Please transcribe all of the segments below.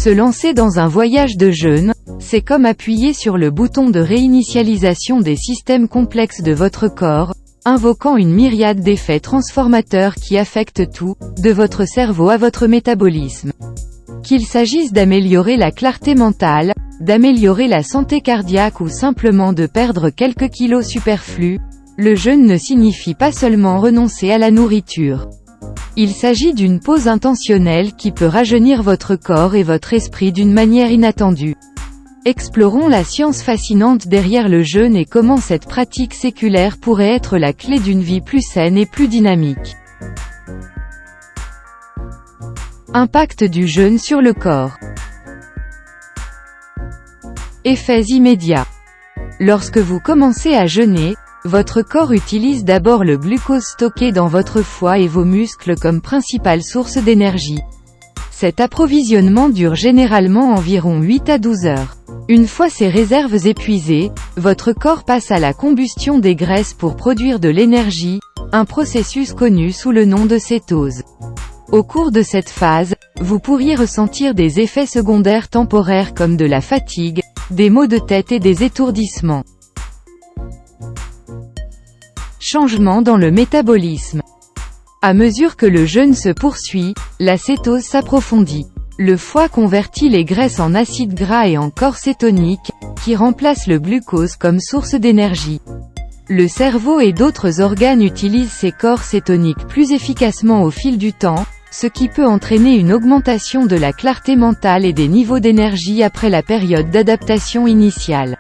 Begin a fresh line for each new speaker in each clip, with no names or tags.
Se lancer dans un voyage de jeûne, c'est comme appuyer sur le bouton de réinitialisation des systèmes complexes de votre corps, invoquant une myriade d'effets transformateurs qui affectent tout, de votre cerveau à votre métabolisme. Qu'il s'agisse d'améliorer la clarté mentale, d'améliorer la santé cardiaque ou simplement de perdre quelques kilos superflus, le jeûne ne signifie pas seulement renoncer à la nourriture. Il s'agit d'une pause intentionnelle qui peut rajeunir votre corps et votre esprit d'une manière inattendue. Explorons la science fascinante derrière le jeûne et comment cette pratique séculaire pourrait être la clé d'une vie plus saine et plus dynamique. Impact du jeûne sur le corps. Effets immédiats. Lorsque vous commencez à jeûner, votre corps utilise d'abord le glucose stocké dans votre foie et vos muscles comme principale source d'énergie. Cet approvisionnement dure généralement environ 8 à 12 heures. Une fois ces réserves épuisées, votre corps passe à la combustion des graisses pour produire de l'énergie, un processus connu sous le nom de cétose. Au cours de cette phase, vous pourriez ressentir des effets secondaires temporaires comme de la fatigue, des maux de tête et des étourdissements. Changement dans le métabolisme. À mesure que le jeûne se poursuit, la cétose s'approfondit. Le foie convertit les graisses en acides gras et en corps cétonique, qui remplacent le glucose comme source d'énergie. Le cerveau et d'autres organes utilisent ces corps cétoniques plus efficacement au fil du temps, ce qui peut entraîner une augmentation de la clarté mentale et des niveaux d'énergie après la période d'adaptation initiale.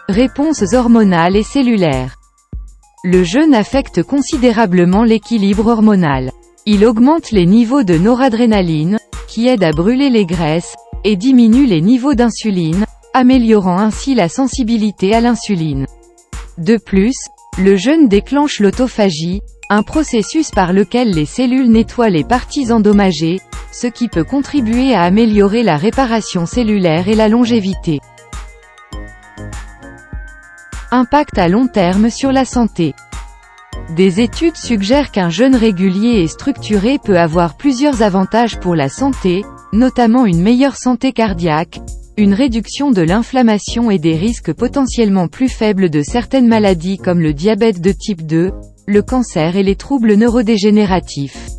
Réponses hormonales et cellulaires. Le jeûne affecte considérablement l'équilibre hormonal. Il augmente les niveaux de noradrénaline, qui aide à brûler les graisses, et diminue les niveaux d'insuline, améliorant ainsi la sensibilité à l'insuline. De plus, le jeûne déclenche l'autophagie, un processus par lequel les cellules nettoient les parties endommagées, ce qui peut contribuer à améliorer la réparation cellulaire et la longévité. Impact à long terme sur la santé. Des études suggèrent qu'un jeûne régulier et structuré peut avoir plusieurs avantages pour la santé, notamment une meilleure santé cardiaque, une réduction de l'inflammation et des risques potentiellement plus faibles de certaines maladies comme le diabète de type 2, le cancer et les troubles neurodégénératifs.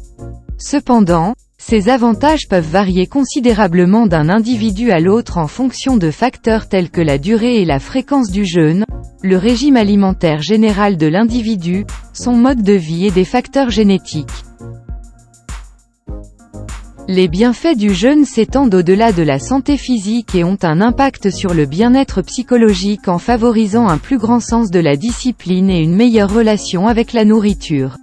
Cependant, ces avantages peuvent varier considérablement d'un individu à l'autre en fonction de facteurs tels que la durée et la fréquence du jeûne, le régime alimentaire général de l'individu, son mode de vie et des facteurs génétiques. Les bienfaits du jeûne s'étendent au-delà de la santé physique et ont un impact sur le bien-être psychologique en favorisant un plus grand sens de la discipline et une meilleure relation avec la nourriture.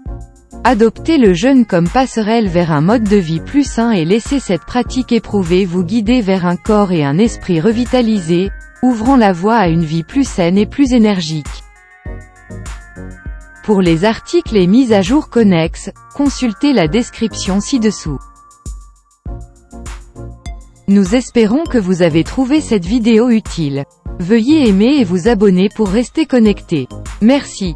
Adoptez le jeûne comme passerelle vers un mode de vie plus sain et laissez cette pratique éprouvée vous guider vers un corps et un esprit revitalisés, ouvrant la voie à une vie plus saine et plus énergique. Pour les articles et mises à jour connexes, consultez la description ci-dessous. Nous espérons que vous avez trouvé cette vidéo utile. Veuillez aimer et vous abonner pour rester connecté. Merci.